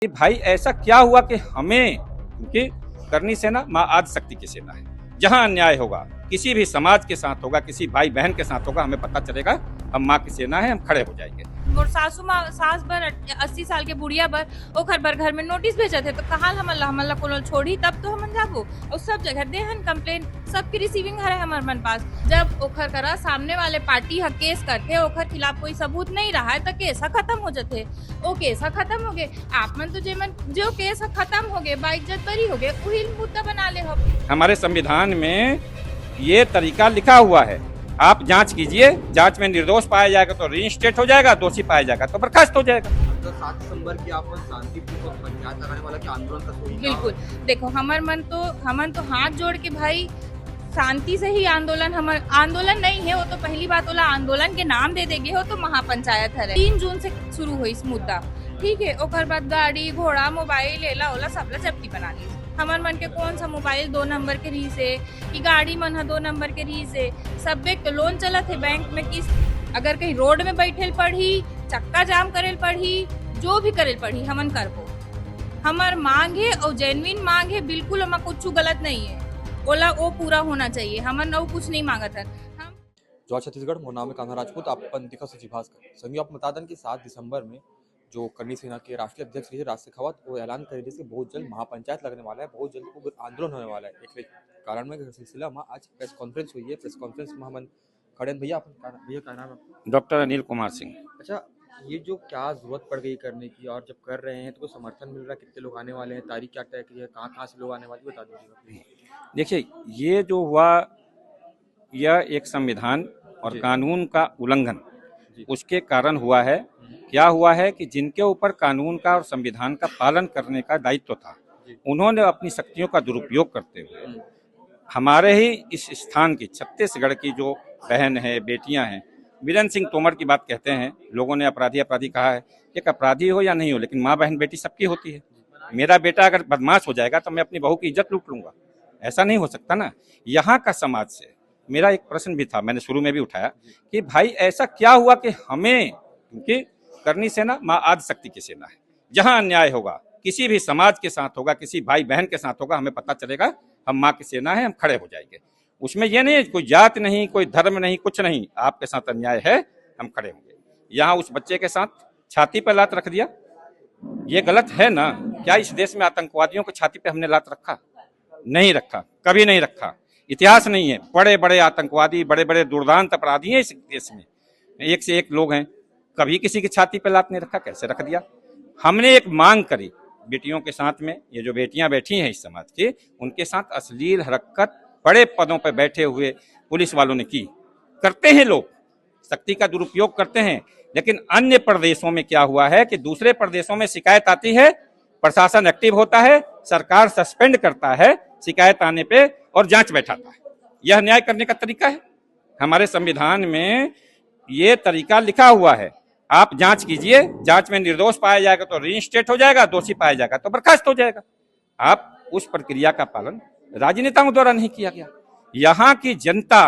कि भाई ऐसा क्या हुआ कि हमें, क्योंकि करनी सेना माँ आदि शक्ति की सेना है। जहां अन्याय होगा, किसी भी समाज के साथ होगा, किसी भाई बहन के साथ होगा, हमें पता चलेगा हम माँ की सेना है, हम खड़े हो जाएंगे। मोर सास बर 80 साल के बुढ़िया बर ओखर बर घर में नोटिस भेजे थे तो कहा हमला कोनो छोड़ी तब तो हम जाबो और सब जगह देहन कंप्लेन सबकी रिसीविंग है हमर मन पास। जब ओखर करा सामने वाले पार्टी ह केस करके ओखर खिलाफ कोई सबूत नहीं रहा है तो केस खत्म हो जाते। ओ केस खत्म हो गए, आप मन तो जो केस खत्म हो गए बाइक जत बरी हो गए वही मुद्दा बना ले हो। हमारे संविधान में ये तरीका लिखा हुआ है, आप जांच कीजिए, जांच में निर्दोष पाया जाएगा तो रीइंस्टेट हो जाएगा, दोषी पाया जाएगा तो बर्खास्त हो जाएगा। तो 7 दिसंबर की आप शांतिपूर्वक पंचायत लगाने वाला के आंदोलन का कोई बिल्कुल देखो हमन तो हाथ जोड़ के भाई शांति से ही आंदोलन, हमार आंदोलन नहीं है वो तो पहली बात होला, आंदोलन के नाम दे देगे हो तो महापंचायत है। 3 जून से शुरू हुई इस मुद्दा, ठीक है। ओकर बाद गाड़ी घोड़ा मोबाइल एला ओला सबला जब्ती बना ली। हमार मन के कौन सा मोबाइल 2 नंबर के रही से कि गाड़ी मन है 2 नंबर के रही से, सब के लोन चलत है बैंक में किस, अगर कहीं रोड में बैठे पढ़ी चक्का जाम करे पढ़ी जो भी करे पढ़ी हमन करबो। हमार मांग है और जेन्युइन मांग है, बिल्कुल हमारा कुछ गलत नहीं है, ओला वो पूरा होना चाहिए, हमन नौ कुछ नहीं मांगत है। हम जॉर्ज छत्तीसगढ़ मोर नाम है कान्हा राजपूत, अपन दिखा सचिव भास्कर संगी। आप बता दें कि 7 दिसंबर में जो करनी सेना के राष्ट्रीय अध्यक्ष रहे राज शेखावत वो ऐलान करे थे कि बहुत जल्द महापंचायत लगने वाला है, बहुत जल्द उग्र आंदोलन होने वाला है। एक कारण में सिलसिला में आज प्रेस कॉन्फ्रेंस हुई है, प्रेस कॉन्फ्रेंस में हम खड़े भैया का नाम है डॉक्टर अनिल कुमार सिंह। अच्छा, ये जो क्या जरूरत पड़ गई करने की और जब कर रहे हैं तो समर्थन मिल रहा है, कितने लोग आने वाले हैं, तारीख क्या तय की है, कहाँ से लोग आने वाले बता दीजिएगा। देखिए, ये जो हुआ यह एक संविधान और कानून का उल्लंघन उसके कारण हुआ है। क्या हुआ है कि जिनके ऊपर कानून का और संविधान का पालन करने का दायित्व था, उन्होंने अपनी शक्तियों का दुरुपयोग करते हुए हमारे ही इस स्थान की छत्तीसगढ़ की जो बहन है, बेटियां हैं, वीरेंद्र सिंह तोमर की बात कहते हैं, लोगों ने अपराधी कहा है। एक अपराधी हो या नहीं हो, लेकिन माँ बहन बेटी सबकी होती है। मेरा बेटा अगर बदमाश हो जाएगा तो मैं अपनी बहू की इज्जत लूट लूंगा, ऐसा नहीं हो सकता ना। यहाँ का समाज से मेरा एक प्रश्न भी था, मैंने शुरू में भी उठाया कि भाई ऐसा क्या हुआ कि हमें, क्योंकि करनी सेना माँ आदि शक्ति की सेना है। जहां अन्याय होगा, किसी भी समाज के साथ होगा, किसी भाई बहन के साथ होगा, हमें पता चलेगा हम माँ की सेना है, हम खड़े हो जाएंगे। उसमें यह नहीं कोई जात नहीं, कोई धर्म नहीं, कुछ नहीं, आपके साथ अन्याय है, हम खड़े होंगे। यहाँ उस बच्चे के साथ छाती पर लात रख दिया, ये गलत है ना। क्या इस देश में आतंकवादियों को छाती पे हमने लात रखा? नहीं रखा, कभी नहीं रखा, इतिहास नहीं है। बड़े बड़े आतंकवादी, बड़े बड़े दुर्दांत अपराधी हैं इस देश में, एक से एक लोग हैं, कभी किसी की छाती पे लात नहीं रखा, कैसे रख दिया? हमने एक मांग करी बेटियों के साथ में, ये जो बेटियां बैठी हैं इस समाज की, उनके साथ अश्लील हरकत बड़े पदों पर बैठे हुए पुलिस वालों ने की। करते हैं लोग, शक्ति का दुरुपयोग करते हैं, लेकिन अन्य प्रदेशों में क्या हुआ है कि दूसरे प्रदेशों में शिकायत आती है, प्रशासन एक्टिव होता है, सरकार सस्पेंड करता है शिकायत आने पे और जांच बैठाता है। यह न्याय करने का तरीका है। हमारे संविधान में ये तरीका लिखा हुआ है, आप जांच कीजिए, जांच में निर्दोष पाया जाएगा तो रीइंस्टेट हो जाएगा, दोषी पाया जाएगा तो बर्खास्त हो जाएगा। आप उस प्रक्रिया का पालन राजनेताओं द्वारा नहीं किया गया। यहाँ की जनता,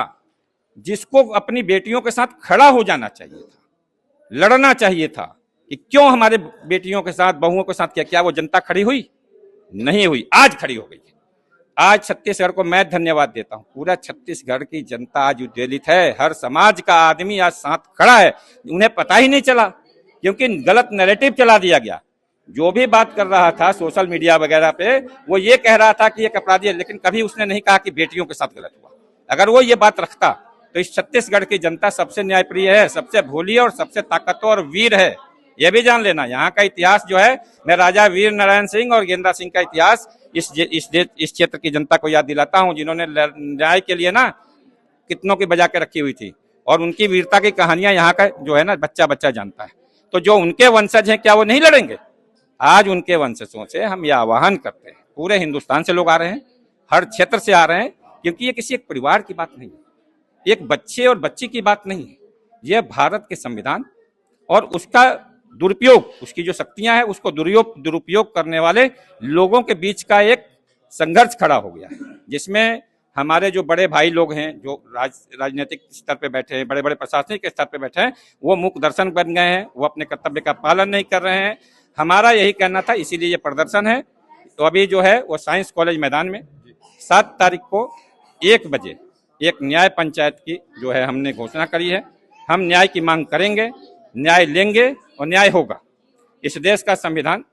जिसको अपनी बेटियों के साथ खड़ा हो जाना चाहिए था, लड़ना चाहिए था कि क्यों हमारे बेटियों के साथ, बहुओं के साथ किया, क्या वो जनता खड़ी हुई? नहीं हुई। आज खड़ी हो गई। आज छत्तीसगढ़ को मैं धन्यवाद देता हूं, पूरा छत्तीसगढ़ की जनता आज उद्वेलित है, हर समाज का आदमी आज साथ खड़ा है। उन्हें पता ही नहीं चला क्योंकि गलत नैरेटिव चला दिया गया। जो भी बात कर रहा था सोशल मीडिया वगैरह पे, वो ये कह रहा था कि एक अपराधी है, लेकिन कभी उसने नहीं कहा कि बेटियों के साथ गलत हुआ। अगर वो ये बात रखता तो इस छत्तीसगढ़ की जनता सबसे न्यायप्रिय है, सबसे भोली और सबसे ताकतवर वीर है। यह भी जान लेना, यहाँ का इतिहास जो है, मैं राजा वीर नारायण सिंह और गेंदा सिंह का इतिहास इस क्षेत्र की जनता को याद दिलाता हूँ, जिन्होंने न्याय के लिए ना कितनों की बजा के रखी हुई थी, और उनकी वीरता की कहानियां यहाँ का जो है ना बच्चा बच्चा जानता है। तो जो उनके वंशज हैं, क्या वो नहीं लड़ेंगे? आज उनके वंशजों से हम यह आह्वान करते हैं, पूरे हिंदुस्तान से लोग आ रहे हैं, हर क्षेत्र से आ रहे हैं, क्योंकि ये किसी एक परिवार की बात नहीं है, एक बच्चे और बच्ची की बात नहीं है। यह भारत के संविधान और उसका दुरुपयोग, उसकी जो शक्तियां हैं उसको दुरुपयोग करने वाले लोगों के बीच का एक संघर्ष खड़ा हो गया है, जिसमें हमारे जो बड़े भाई लोग हैं, जो राजनीतिक स्तर पे बैठे हैं, बड़े बड़े प्रशासनिक स्तर पे बैठे हैं, वो मूक दर्शन बन गए हैं, वो अपने कर्तव्य का पालन नहीं कर रहे हैं। हमारा यही कहना था, इसीलिए ये प्रदर्शन है। तो अभी जो है वो साइंस कॉलेज मैदान में 7 तारीख को 1 बजे एक न्याय पंचायत की जो है हमने घोषणा करी है। हम न्याय की मांग करेंगे, न्याय लेंगे और न्याय होगा। इस देश का संविधान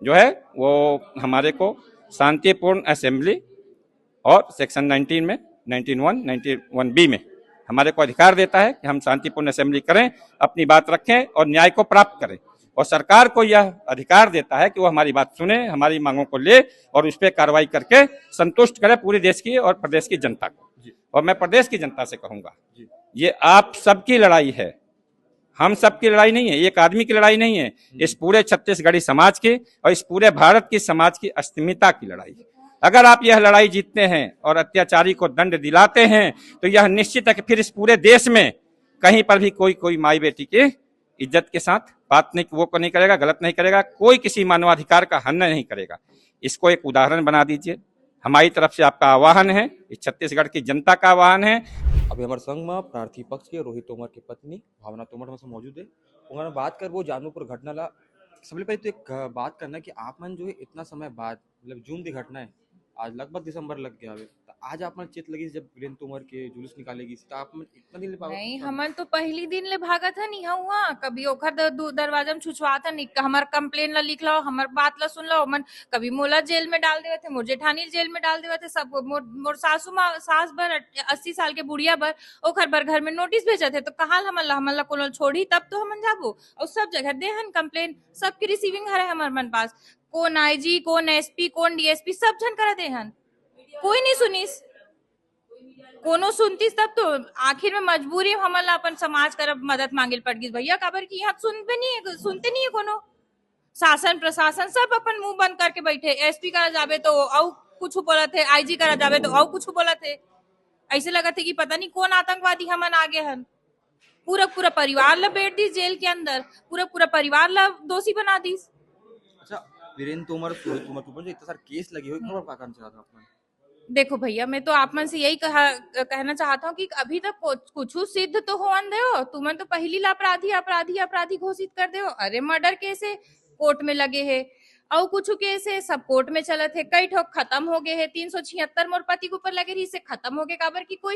जो है वो हमारे को शांतिपूर्ण असेंबली और सेक्शन 19 में 91, 91B में हमारे को अधिकार देता है कि हम शांतिपूर्ण असेंबली करें, अपनी बात रखें और न्याय को प्राप्त करें। और सरकार को यह अधिकार देता है कि वो हमारी बात सुने, हमारी मांगों को ले और उस पर कार्रवाई करके संतुष्ट करे पूरे देश की और प्रदेश की जनता को। और मैं प्रदेश की जनता से कहूंगा, ये आप सबकी लड़ाई है, हम सबकी लड़ाई नहीं है, एक आदमी की लड़ाई नहीं है, इस पूरे छत्तीसगढ़ी समाज की और इस पूरे भारत की समाज की अस्मिता की लड़ाई है। अगर आप यह लड़ाई जीतते हैं और अत्याचारी को दंड दिलाते हैं तो यह निश्चित है कि फिर इस पूरे देश में कहीं पर भी कोई माई बेटी की इज्जत के साथ बात नहीं, वो को नहीं करेगा, गलत नहीं करेगा, कोई किसी मानवाधिकार का हनन नहीं करेगा। इसको एक उदाहरण बना दीजिए। हमारी तरफ से आपका आह्वान है, इस छत्तीसगढ़ की जनता का आह्वान है। अभी हमारे संग में प्रार्थी पक्ष के रोहित तोमर की पत्नी भावना तोमर हमसे मौजूद है। उन्होंने बात कर वो जानूपुर घटना ला सबसे पहले तो एक बात करना कि आप मन जो है इतना समय बाद मतलब जून की घटना है, आज लगभग दिसंबर लग गया है, तो आज आप मन चित लगी जब वीरेंद्र तोमर के जुलूस निकालेगी तो आप मन इतना दिन ले पाओ नहीं, हमन तो पहली दिन ले भागा था नहीं हुआ कभी ओखर दरवाजा में छुछवा था नहीं, हमार कंप्लेन ला लिख लो, हमार बात ला सुन लो, मन कभी मोला जेल में डाल देवे थे, मोर जेठानी जेल में डाल देवे थे, सब मोर सास भर 80 साल के बुढ़िया भर ओखर भर घर में नोटिस भेजे थे। तो कहा हमन ला कोनो छोड़ी तब तो हमन जाबो और सब जगह देहन कंप्लेन, सबकी रिसीविंग है हमार मन पास, कौन आईजी, कौन एसपी, कौन डीएसपी, सब जन करा देहन, कोई नहीं सुनीस, कोनो सुनतीस तब तो आखिर में मजबूरी हमन ला अपन समाज करब मदद मांगे पड़ गई भैया, काबर की यहाँ सुनते नहीं है कोनो, शासन प्रशासन सब अपन मुंह बंद करके बैठे, एसपी करा जाबे तो औ कुछ बोला थे, आईजी करा जाबे तो औ कुछ बोला थे, ऐसे लगा थे कि पता नहीं कौन आतंकवादी हमन आगे हन। पूरा परिवार ला बैठ दी जेल के अंदर, पूरा परिवार ला दोषी बना दी। अच्छा, वीरेंद्र तोमर जो इतना सारा केस लगी हुई खबर का काम चला था आपने? देखो भैया, मैं तो आप मन से यही कहना चाहता हूँ कि अभी तक कुछ सिद्ध तो होन दो, तुमन तो पहली ला अपराधी घोषित कर दो। अरे मर्डर केस है कोर्ट में लगे है और कुछ केस है सब कोर्ट में चलत है, कई ठोक खत्म हो गए है, 376 मोर पति के ऊपर लगे रही से खत्म हो गए, काबर की कोई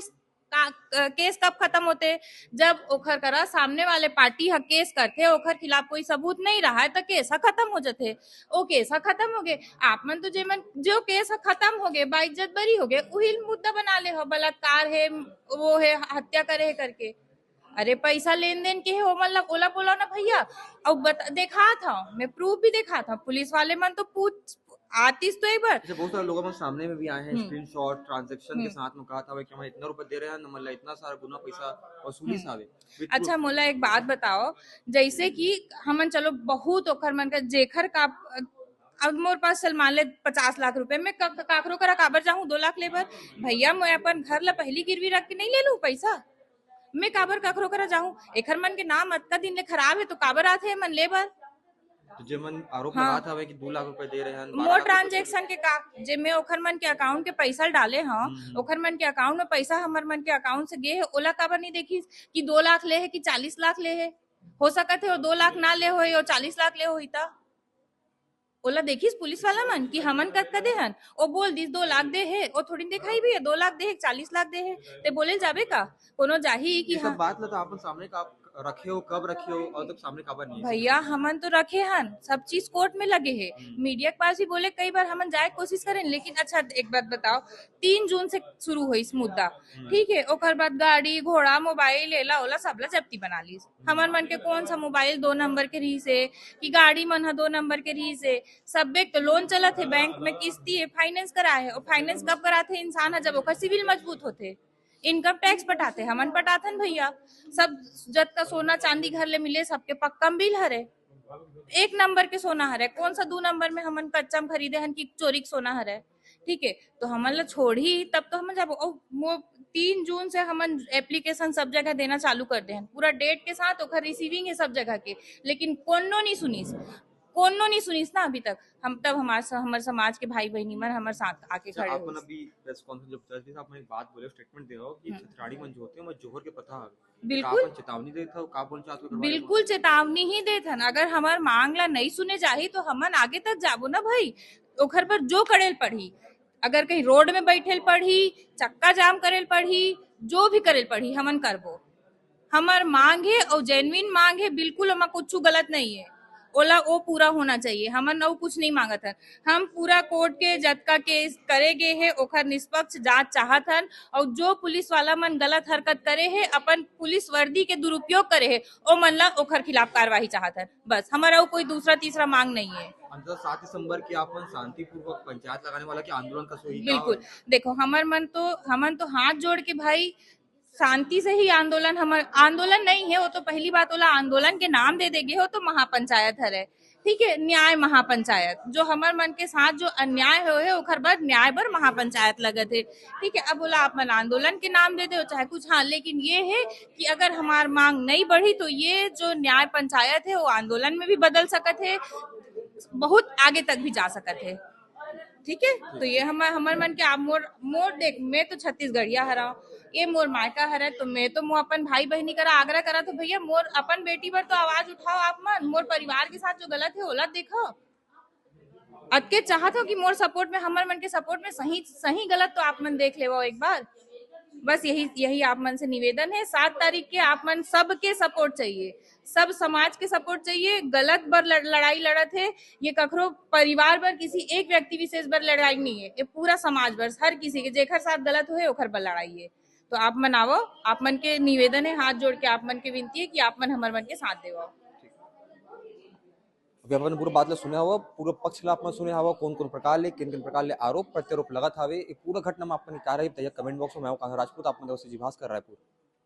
केस कब खत्म होते, जब ओखर करा सामने वाले पार्टी ह केस करते, ओखर खिलाफ कोई सबूत नहीं रहा है तो केस खत्म हो जाते, ओ केस खत्म हो गए। आप मन तो जो केस खत्म हो गए बाइज्जत बरी हो गए वही मुद्दा बना ले हो, बलात्कार है, वो है, हत्या करे है करके। अरे पैसा लेन देन के है वो मन ओला बोला ना भैया, और देखा था मैं, प्रूफ भी देखा था, पुलिस वाले मन तो पूछ आतीस तो एक बार। अच्छा, बहुत सारे लोगों में सामने में भी आए हैं स्क्रीनशॉट ट्रांजैक्शन के साथ में कहा था कि हम इतना रुपए दे रहे हैं, मतलब इतना सारा गुना पैसा वसूली सावे। अच्छा मोला एक बात बताओ, जैसे कि हमन चलो बहुत ओखर मन का जेखर का अब मोर पास चल मान ले 50 लाख रुपए, मैं काकरो करा काबर जाऊं 2 लाख लेबर, भैया मैं अपन घर ला पहली गिरवी रख के नहीं ले लूं पैसा, मैं काबर काकरो करा जाऊं, एखर मन के नाम अतका दिन ले खराब है तो काबर आथे मन लेबर। तो जे मन आरोप लगा था कि 2 लाख रुपए दे रहे हैं, मोर ट्रांजैक्शन के का जे मैं ओखर मन के अकाउंट के पैसा डाले हाँ, ओखर मन के अकाउंट में पैसा हमर मन के अकाउंट से गे है, ओला काबर नहीं देखी कि 2 लाख ले है कि 40 लाख ले है, हो सकत है और 2 लाख ना ले होई और 40 लाख ले होई ता ओला देखिस पुलिस वाला मन कि हमन कतका दे हन, ओ बोल दिस 2 लाख दे है, ओ थोड़ी दिखाई भी है 2 लाख दे है 40 लाख दे है, ते बोले जाबे का कोनो जाही कि सब बात लता अपन सामने का रखे हो, कब रखे हो और तब सामने काबर नहीं है? भैया हमन तो रखे हन, सब चीज कोर्ट में लगे है, मीडिया के पास भी बोले कई बार हमन जाए कोशिश करें, लेकिन अच्छा एक बात बताओ, 3 जून से शुरू हुई इस मुद्दा, ठीक है, ओकर बाद गाड़ी घोड़ा मोबाइल एला ओला सबला जब्ती बना ली, हमन मन के कौन सा मोबाइल 2 नंबर के रही से कि गाड़ी मन 2 नंबर के रही से, सब बेक तो लोन चलत है, बैंक में किस्ती है, फाइनेंस कराए है, और फाइनेंस कब कराते इंसान है जब ओकर सिविल मजबूत होते, इनकम टैक्स पटाते हमन पटाथन भैया, सब जत का सोना चांदी घर ले मिले सबके पक्का बिल हरे, 1 नंबर के सोना हरे, कौन सा 2 नंबर में हमन कच्चम खरीदे हन कि चोरी के सोना हरे, ठीक है, तो हमन ला छोड़ी तब तो हमन जब 3 जून से हमन एप्लीकेशन सब जगह देना चालू कर दे हन, पूरा डेट के साथ ओकर रिसीविंग है सब जगह के, लेकिन कोनो नहीं सुनीस, कोनो नहीं सुनीस ना अभी तक। हम तब हमारे समाज के भाई बहनी मन हमारे साथ आके अच्छा, खड़े आप हुए। अभी प्रेस कॉन्फ्रेंस जब चल रही थी, आपने एक बात बोले, स्टेटमेंट दे रहे हो कि छतराड़ी मन जो होते हैं वो जोहर के प्रथा है। बिल्कुल आप चेतावनी देते हो, का बोल चाहते हो बिल्कुल चेतावनी ही देथन। अगर हमार मांग ला नहीं सुने जाही तो हमन आगे तक जाबो ना भाई। ओखर पर जो करेल पढ़ी, अगर कहीं रोड में बैठेल पढ़ी, चक्का जाम करेल पढ़ी, जो भी करेल पढ़ी हमन करबो। हमार मांग है और जेन्युइन मांग है, बिल्कुल हमार कुछ गलत नहीं है। ओला वो पूरा होना चाहिए। हमन नौ कुछ नहीं मांगत हन। हम पूरा कोर्ट के जतका केस करे गे है ओखर निष्पक्ष जांच चाहत हन। और जो पुलिस वाला मन गलत हरकत करे है, अपन पुलिस वर्दी के दुरुपयोग करे है, ओ मन ला ओखर खिलाफ कार्रवाई चाहत हन। बस हमारा कोई दूसरा तीसरा मांग नहीं है। अंततः 7 दिसंबर की आप शांतिपूर्वक पंचायत लगाने वाला के आंदोलन का सोई बिल्कुल देखो हमन तो हाथ जोड़ के भाई शांति से ही आंदोलन, हमार आंदोलन नहीं है वो तो पहली बात होला। आंदोलन के नाम दे देगे हो तो महापंचायत है, ठीक है, न्याय महापंचायत। जो हमार मन के साथ जो अन्याय हो है ओखर बाद न्याय बर महापंचायत लगत है, ठीक है। अब बोला आप मन आंदोलन के नाम दे दे चाहे कुछ, हाँ, लेकिन ये है कि अगर हमार मांग नहीं बढ़ी तो ये जो न्याय पंचायत है वो आंदोलन में भी बदल सकत है, बहुत आगे तक भी जा सकत है, ठीक है। तो ये हमार मन के आप मोर देख, मैं तो छत्तीसगढ़िया हरा, ये मोर मायका हरा, तो मैं तो मोर अपन भाई बहनी करा आग्रह करा तो भैया मोर अपन बेटी पर तो आवाज उठाओ आप मन। मोर परिवार के साथ जो गलत है ओला देखो। अतके चाहत हो कि मोर सपोर्ट में, हमार मन के सपोर्ट में सही गलत तो आप मन देख लेवो एक बार। बस यही आप मन से निवेदन है। 7 तारीख के आप मन सबके सपोर्ट चाहिए, सब समाज के सपोर्ट चाहिए। गलत बर लड़ाई लड़त है, ये कखरो परिवार बर, किसी एक व्यक्ति विशेष बर लड़ाई नहीं है, ये पूरा समाज बर, हर किसी के जेखर साथ गलत हो ओखर पर लड़ाई है। तो आप मन आवो, आप मन के निवेदन है, हाथ जोड़ के आप मन के विनती है कि आप मन हमार मन के साथ देवो। अभी अपन पूरा बात ला सुने हवा, पूरा पक्ष ला अपन सुने हवा, कौन कौन प्रकार ले, किन किन प्रकार ले आरोप प्रत्यारोप लगत हवे, ये पूरा घटना में अपन क्या रही तैयार कमेंट बॉक्स में मैं कान्हा राजपूत, आप मन से जी भास्कर रायपुर।